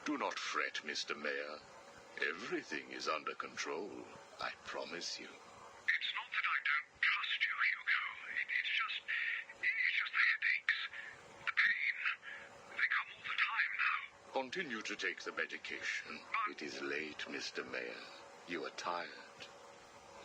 Do not fret, Mr. Mayor. Everything is under control, I promise you. It's not that I don't trust you, Hugo. It's just the headaches. The pain. They come all the time now. Continue to take the medication. It is late, Mr. Mayor. You are tired.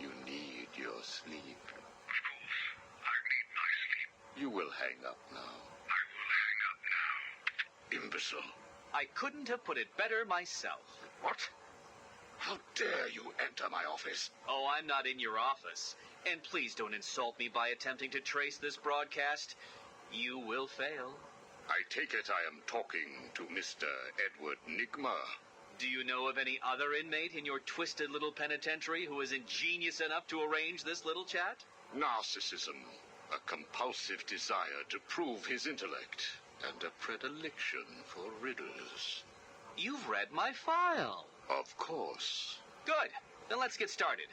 You need your sleep. Of course. I need my sleep. You will hang up now. I will hang up now. Imbecile. I couldn't have put it better myself. What? How dare you enter my office? Oh, I'm not in your office. And please don't insult me by attempting to trace this broadcast. You will fail. I take it I am talking to Mr. Edward Nigma. Do you know of any other inmate in your twisted little penitentiary who is ingenious enough to arrange this little chat? Narcissism, a compulsive desire to prove his intellect, and a predilection for riddles. You've read my file. Of course. Good. Then let's get started.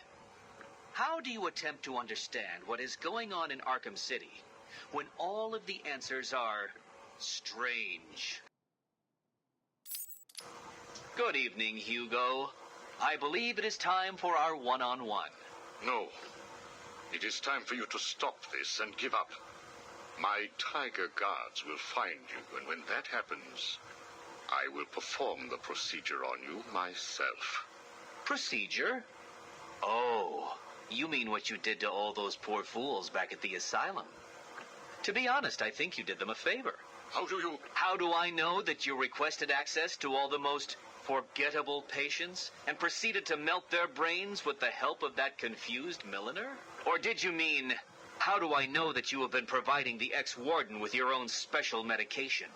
How do you attempt to understand what is going on in Arkham City when all of the answers are strange? Good evening, Hugo. I believe it is time for our one-on-one. No. It is time for you to stop this and give up. My tiger guards will find you, and when that happens, I will perform the procedure on you myself. Procedure? Oh, you mean what you did to all those poor fools back at the asylum. To be honest, I think you did them a favor. How do you... How do I know that you requested access to all the most forgettable patients and proceeded to melt their brains with the help of that confused milliner? Or did you mean, how do I know that you have been providing the ex-warden with your own special medication?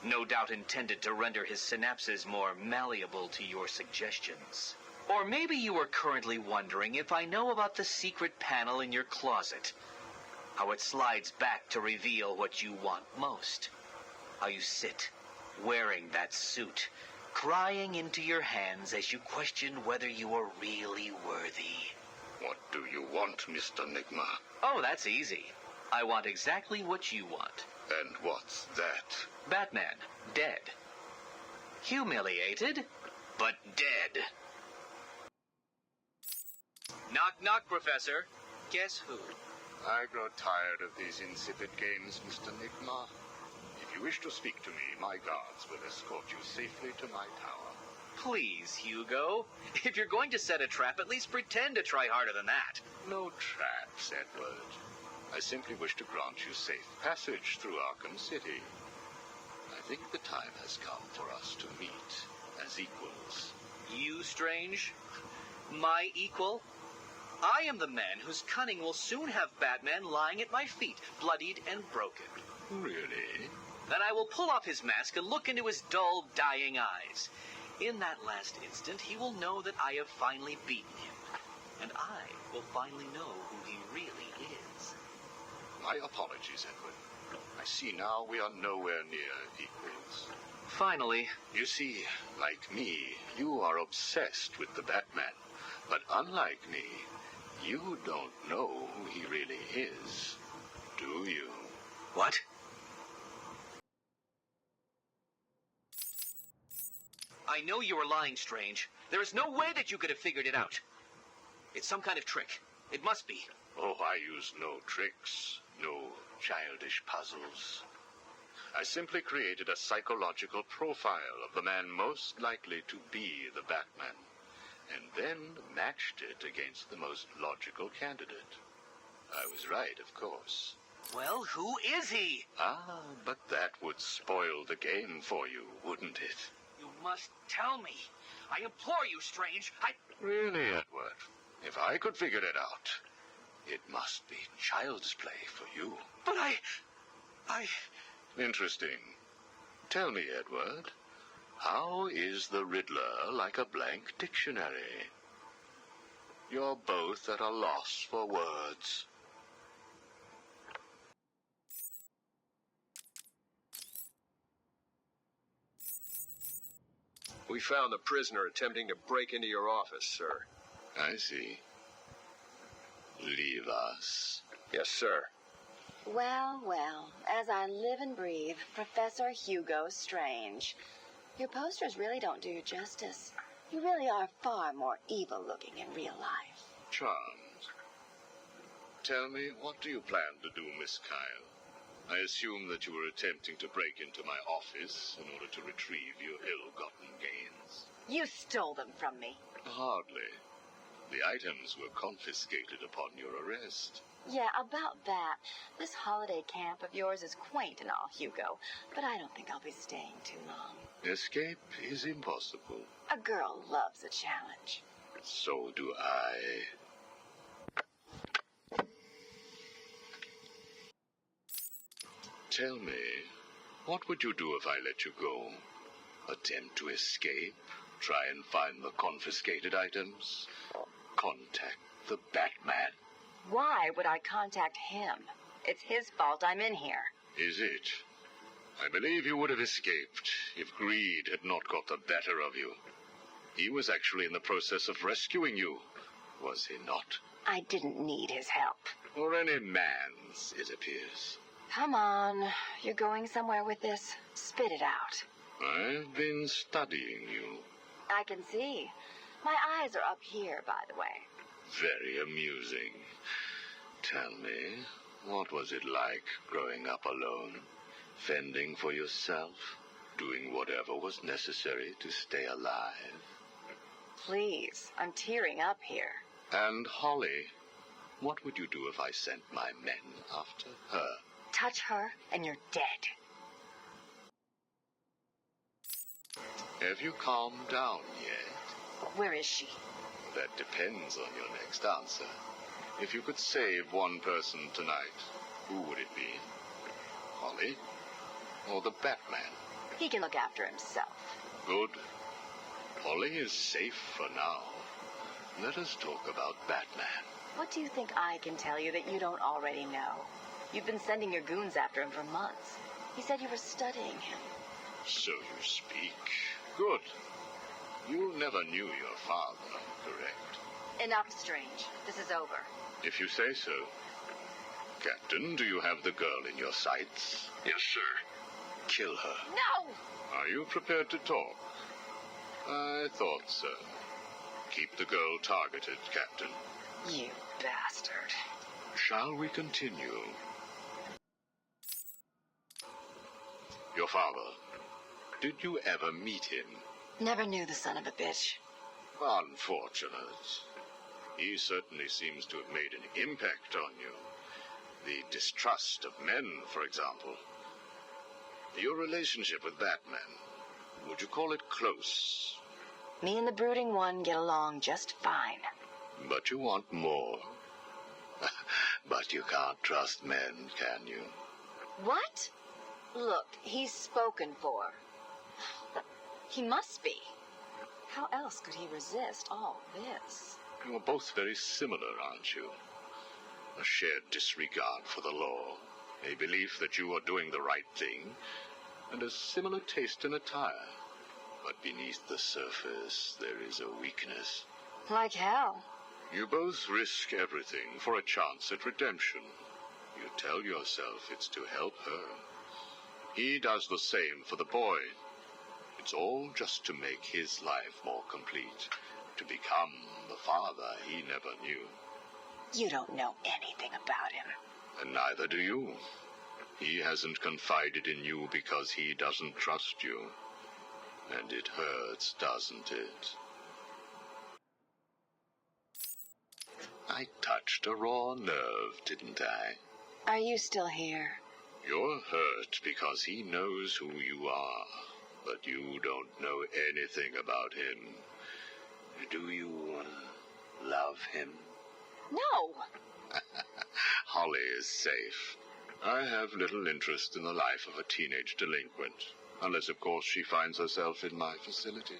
No doubt intended to render his synapses more malleable to your suggestions. Or maybe you are currently wondering if I know about the secret panel in your closet. How it slides back to reveal what you want most. How you sit, wearing that suit, crying into your hands as you question whether you are really worthy. What do you want, Mr. Nigma? Oh, that's easy. I want exactly what you want. And what's that? Batman, dead. Humiliated, but dead. Knock, knock, Professor. Guess who? I grow tired of these insipid games, Mr. Nigma. If you wish to speak to me, my guards will escort you safely to my tower. Please, Hugo. If you're going to set a trap, at least pretend to try harder than that. No traps, Edward. I simply wish to grant you safe passage through Arkham City. I think the time has come for us to meet as equals. You, Strange? My equal? I am the man whose cunning will soon have Batman lying at my feet, bloodied and broken. Really? Then I will pull off his mask and look into his dull, dying eyes. In that last instant, he will know that I have finally beaten him. And I will finally know who he really is. My apologies, Edward. I see now we are nowhere near equals. Finally. You see, like me, you are obsessed with the Batman. But unlike me, you don't know who he really is, do you? What? I know you are lying, Strange. There is no way that you could have figured it out. It's some kind of trick. It must be. Oh, I use no tricks, no childish puzzles. I simply created a psychological profile of the man most likely to be the Batman, and then matched it against the most logical candidate. I was right, of course. Well, who is he? Ah, but that would spoil the game for you, wouldn't it? You must tell me. I implore you, Strange. Really, Edward? If I could figure it out, it must be child's play for you. But I... Interesting. Tell me, Edward, how is the Riddler like a blank dictionary? You're both at a loss for words. We found the prisoner attempting to break into your office, sir. I see. Leave us. Yes, sir. Well, well, as I live and breathe, Professor Hugo Strange. Your posters really don't do you justice. You really are far more evil-looking in real life. Charmed. Tell me, what do you plan to do, Miss Kyle? I assume that you were attempting to break into my office in order to retrieve your ill-gotten gains. You stole them from me. Hardly. The items were confiscated upon your arrest. Yeah, about that. This holiday camp of yours is quaint and all, Hugo, but I don't think I'll be staying too long. Escape is impossible. A girl loves a challenge. So do I. Tell me, what would you do if I let you go? Attempt to escape? Try and find the confiscated items? Contact the Batman? Why would I contact him? It's his fault I'm in here. Is it? I believe you would have escaped if greed had not got the better of you. He was actually in the process of rescuing you, was he not? I didn't need his help. Or any man's, it appears. Come on. You're going somewhere with this? Spit it out. I've been studying you. I can see. My eyes are up here, by the way. Very amusing. Tell me, what was it like growing up alone? Fending for yourself? Doing whatever was necessary to stay alive? Please, I'm tearing up here. And Holly, what would you do if I sent my men after her? Touch her and you're dead. Have you calmed down yet? Where is she? That depends on your next answer. If you could save one person tonight, who would it be? Holly? Or the Batman? He can look after himself. Good. Holly is safe for now. Let us talk about Batman. What do you think I can tell you that you don't already know? You've been sending your goons after him for months. He said you were studying him. So you speak. Good. You never knew your father, correct? Enough, Strange. This is over. If you say so. Captain, do you have the girl in your sights? Yes, sir. Kill her. No! Are you prepared to talk? I thought so. Keep the girl targeted, Captain. You bastard. Shall we continue? Your father. Did you ever meet him? Never knew the son of a bitch. Unfortunate. He certainly seems to have made an impact on you. The distrust of men, for example. Your relationship with Batman, would you call it close? Me and the brooding one get along just fine. But you want more. But you can't trust men, can you? What? Look, he's spoken for. He must be. How else could he resist all this? You're both very similar, aren't you? A shared disregard for the law, a belief that you are doing the right thing, and a similar taste in attire. But beneath the surface, there is a weakness. Like hell. You both risk everything for a chance at redemption. You tell yourself it's to help her. He does the same for the boy. It's all just to make his life more complete, to become the father he never knew. You don't know anything about him. And neither do you. He hasn't confided in you because he doesn't trust you. And it hurts, doesn't it? I touched a raw nerve, didn't I? Are you still here? You're hurt because he knows who you are, but you don't know anything about him. Do you love him? No! Holly is safe. I have little interest in the life of a teenage delinquent, unless, of course, she finds herself in my facility.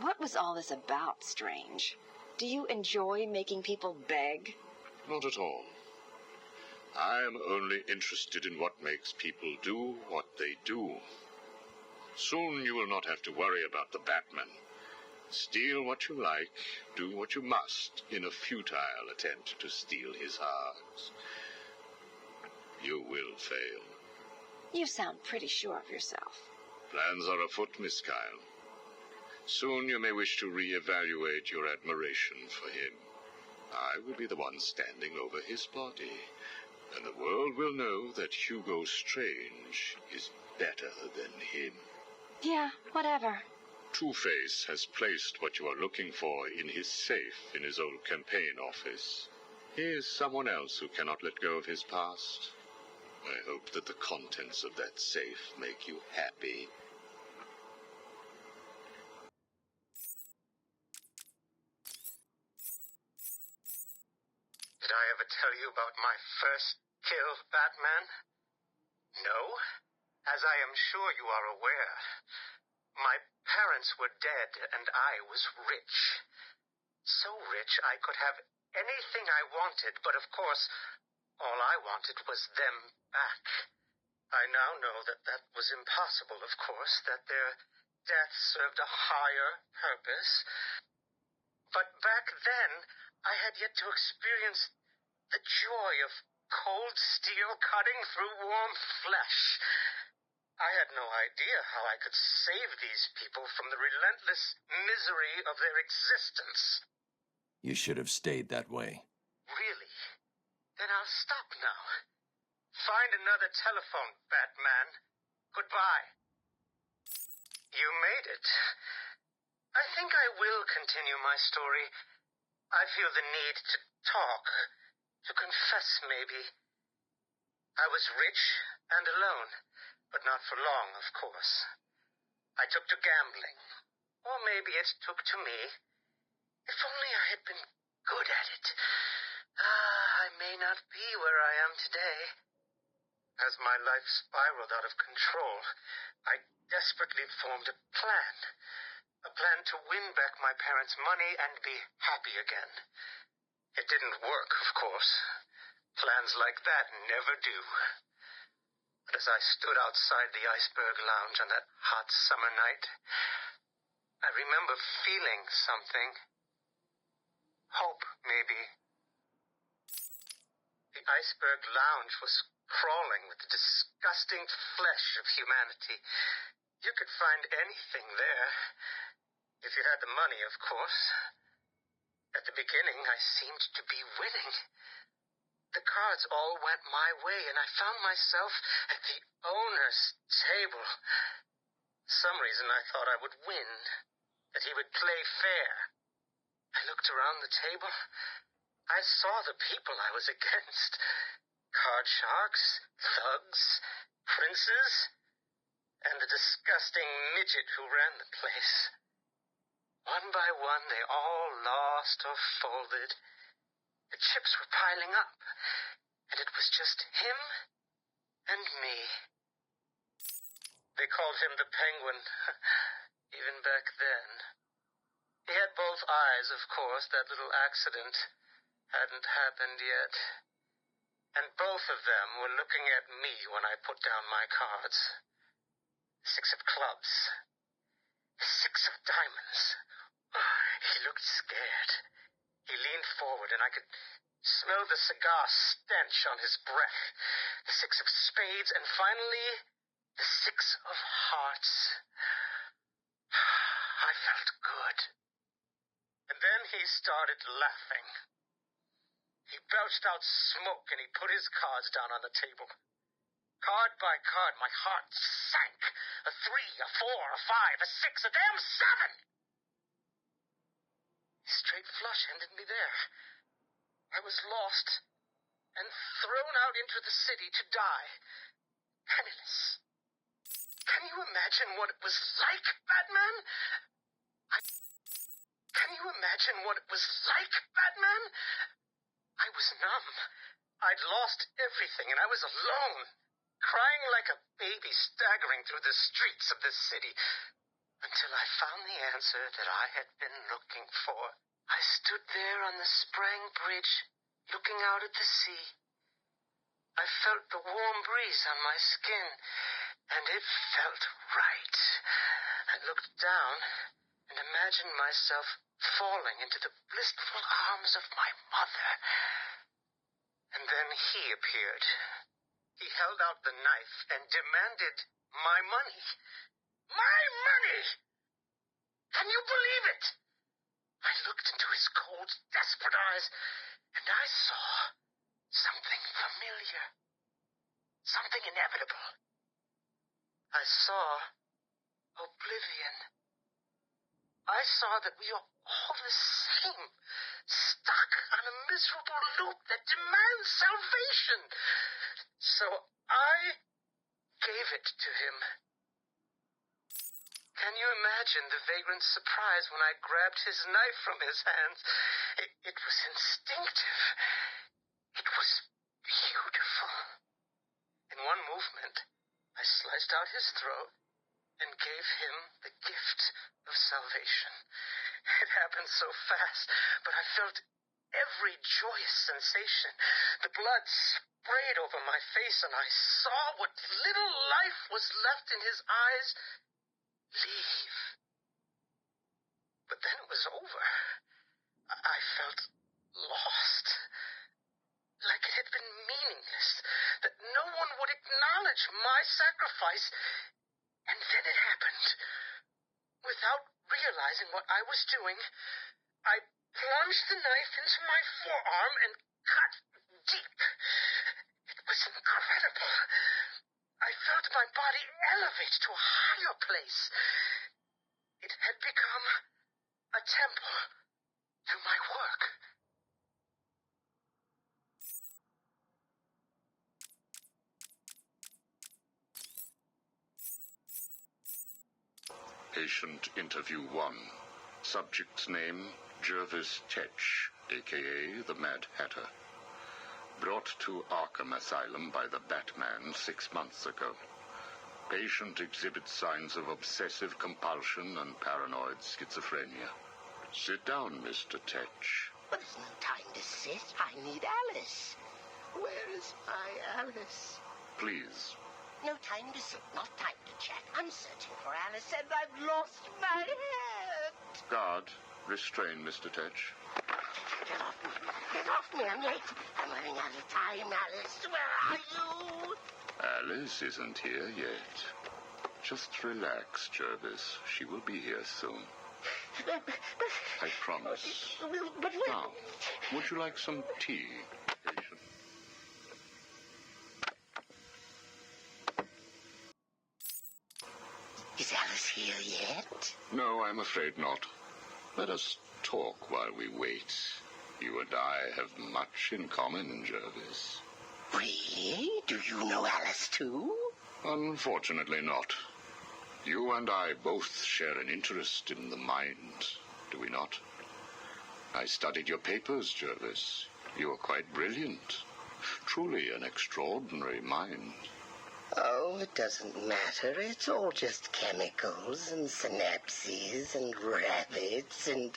What was all this about, Strange? Do you enjoy making people beg? Not at all. I am only interested in what makes people do what they do. Soon you will not have to worry about the Batman. Steal what you like, do what you must, in a futile attempt to steal his heart. You will fail. You sound pretty sure of yourself. Plans are afoot, Miss Kyle. Soon you may wish to re-evaluate your admiration for him. I will be the one standing over his body, and the world will know that Hugo Strange is better than him. Yeah, whatever. Two-Face has placed what you are looking for in his safe in his old campaign office. He is someone else who cannot let go of his past. I hope that the contents of that safe make you happy. Did I ever tell you about my first kill, Batman? No? As I am sure you are aware, my parents were dead and I was rich. So rich I could have anything I wanted, but of course, all I wanted was them back. I now know that that was impossible, of course, that their death served a higher purpose. But back then, I had yet to experience the joy of cold steel cutting through warm flesh. I had no idea how I could save these people from the relentless misery of their existence. You should have stayed that way. Really? Then I'll stop now. Find another telephone, Batman. Goodbye. You made it. I think I will continue my story. I feel the need to talk, to confess maybe. I was rich and alone, but not for long, of course. I took to gambling, or maybe it took to me. If only I had been good at it. I may not be where I am today. As my life spiraled out of control, I desperately formed a plan. A plan to win back my parents' money and be happy again. It didn't work, of course. Plans like that never do. But as I stood outside the Iceberg Lounge on that hot summer night, I remember feeling something. Hope, maybe. The Iceberg Lounge was crawling with the disgusting flesh of humanity. You could find anything there. If you had the money, of course. At the beginning, I seemed to be winning. The cards all went my way, and I found myself at the owner's table. Some reason I thought I would win, that he would play fair. I looked around the table. I saw the people I was against. Card sharks, thugs, princes, and the disgusting midget who ran the place. One by one, they all lost or folded. The chips were piling up, and it was just him and me. They called him the Penguin, even back then. He had both eyes, of course. That little accident hadn't happened yet. And both of them were looking at me when I put down my cards. 6 of clubs. 6 of diamonds. He looked scared. He leaned forward, and I could smell the cigar stench on his breath. The 6 of spades, and finally, the 6 of hearts. I felt good. And then he started laughing. He belched out smoke, and he put his cards down on the table. Card by card, my heart sank. A 3, a 4, a 5, a 6, a damn 7! Straight flush ended me there. I was lost and thrown out into the city to die, penniless. Can you imagine what it was like, Batman? Can you imagine what it was like, Batman? I was numb. I'd lost everything, and I was alone, crying like a baby staggering through the streets of this city, until I found the answer that I had been looking for. I stood there on the Sprang Bridge, looking out at the sea. I felt the warm breeze on my skin, and it felt right. I looked down and imagined myself falling into the blissful arms of my mother. And then he appeared. He held out the knife and demanded my money. My money! Can you believe it? I looked into his cold, desperate eyes, and I saw something familiar. Something inevitable. I saw oblivion. I saw that we are all the same, stuck on a miserable loop that demands salvation. So I gave it to him. Can you imagine the vagrant's surprise when I grabbed his knife from his hands? It was instinctive. It was beautiful. In one movement, I sliced out his throat and gave him the gift of salvation. It happened so fast, but I felt every joyous sensation. The blood sprayed over my face, and I saw what little life was left in his eyes leave. But then it was over. I felt lost. Like it had been meaningless, that no one would acknowledge my sacrifice. And then it happened. Without realizing what I was doing, I plunged the knife into my forearm and cut deep. It was incredible. I felt my body elevate to a higher place. It had become a temple to my work. Patient interview 1. Subject's name, Jervis Tetch, a.k.a. the Mad Hatter. Brought to Arkham Asylum by the Batman 6 months ago. Patient exhibits signs of obsessive compulsion and paranoid schizophrenia. Sit down, Mr. Tetch. But there's no time to sit. I need Alice. Where is my Alice? Please. No time to sit, not time to chat. I'm searching for Alice, and I've lost my head. Guard, restrain Mr. Tetch. Get off me. Get off me. I'm late. I'm running out of time, Alice. Where are you? Alice isn't here yet. Just relax, Jervis. She will be here soon. I promise. But Now, would you like some tea, patient? Is Alice here yet? No, I'm afraid not. Let us talk while we wait. You and I have much in common, Jervis. Really? Do you know Alice too? Unfortunately not. You and I both share an interest in the mind, do we not? I studied your papers, Jervis. You are quite brilliant. Truly an extraordinary mind. Oh, it doesn't matter. It's all just chemicals and synapses and rabbits and...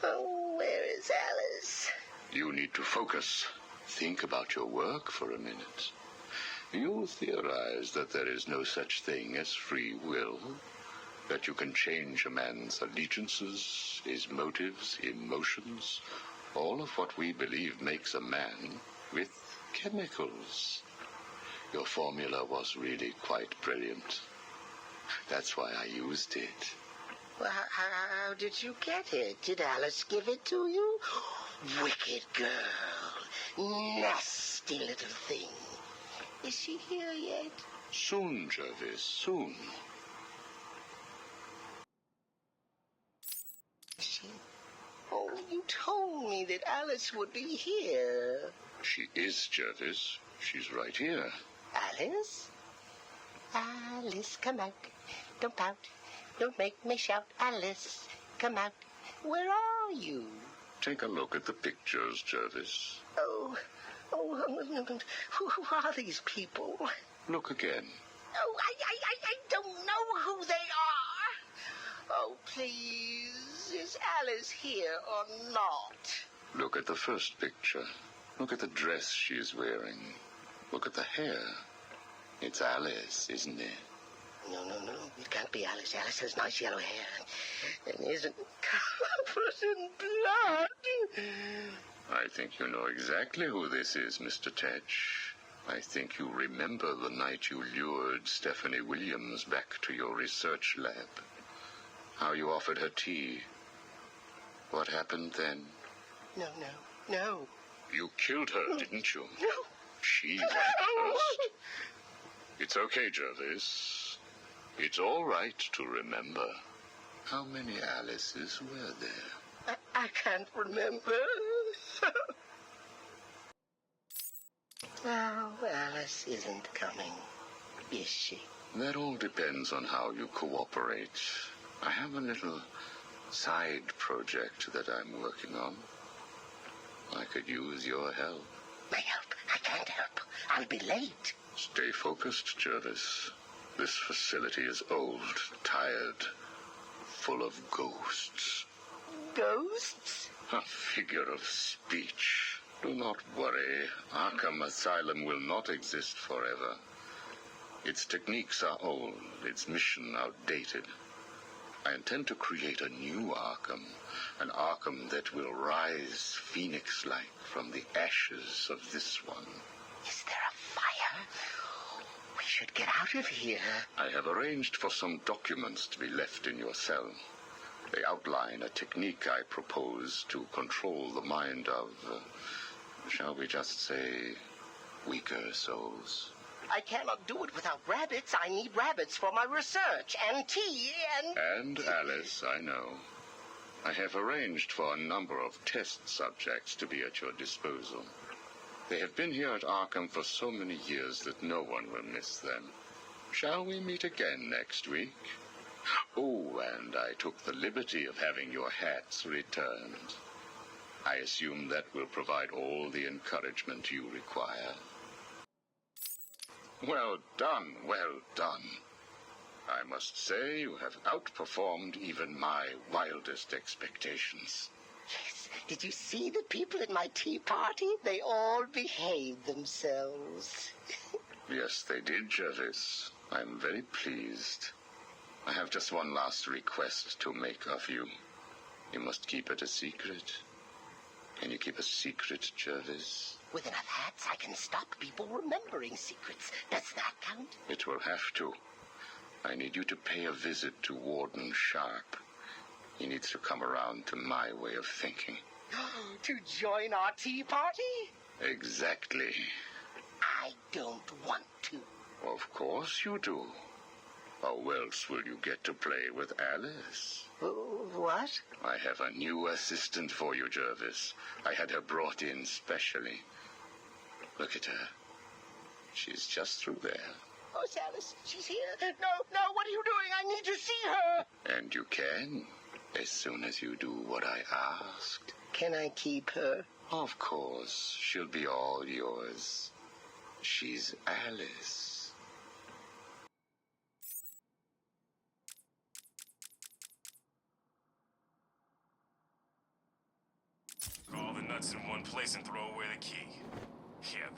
Oh, where is Alice? You need to focus. Think about your work for a minute. You theorize that there is no such thing as free will, that you can change a man's allegiances, his motives, emotions, all of what we believe makes a man with chemicals. Your formula was really quite brilliant. That's why I used it. Well, how did you get it? Did Alice give it to you? Wicked girl. Nasty little thing. Is she here yet? Soon, Jervis, soon. She... Oh, you told me that Alice would be here. She is, Jervis. She's right here. Alice? Alice, come out. Don't pout. Don't make me shout. Alice, come out. Where are you? Take a look at the pictures, Jervis. Oh, who are these people? Look again. Oh, I don't know who they are. Oh, please, is Alice here or not? Look at the first picture. Look at the dress she's wearing. Look at the hair. It's Alice, isn't it? No. It can't be Alice. Alice has nice yellow hair and isn't covered in blood. I think you know exactly who this is, Mr. Tetch. I think you remember the night you lured Stephanie Williams back to your research lab. How you offered her tea. What happened then? No. You killed her, didn't you? No. She went first. It's okay, Jervis. It's all right to remember. How many Alices were there? I can't remember. Oh, Alice isn't coming, is she? That all depends on how you cooperate. I have a little side project that I'm working on. I could use your help. My help? I can't help. I'll be late. Stay focused, Jervis. This facility is old, tired, full of ghosts. Ghosts? A figure of speech. Do not worry. Arkham Asylum will not exist forever. Its techniques are old, its mission outdated. I intend to create a new Arkham, an Arkham that will rise phoenix-like from the ashes of this one. Is there a fire? We should get out of here. I have arranged for some documents to be left in your cell. They outline a technique I propose to control the mind of, shall we just say, weaker souls. I cannot do it without rabbits. I need rabbits for my research, and tea, And Alice, I know. I have arranged for a number of test subjects to be at your disposal. They have been here at Arkham for so many years that no one will miss them. Shall we meet again next week? Oh, and I took the liberty of having your hats returned. I assume that will provide all the encouragement you require. Well done, well done. I must say you have outperformed even my wildest expectations. Yes. Did you see the people at my tea party? They all behaved themselves. Yes, they did, Jervis. I'm very pleased. I have just one last request to make of you. You must keep it a secret. Can you keep a secret, Jervis? With enough hats, I can stop people remembering secrets. Does that count? It will have to. I need you to pay a visit to Warden Sharp. He needs to come around to my way of thinking. To join our tea party? Exactly. I don't want to. Of course you do. How else will you get to play with Alice? What? I have a new assistant for you, Jervis. I had her brought in specially. Look at her. She's just through there. Oh, it's Alice. She's here. No, what are you doing? I need to see her. And you can, as soon as you do what I asked. Can I keep her? Of course. She'll be all yours. She's Alice. Throw all the nuts in one place and throw away the key. Yeah,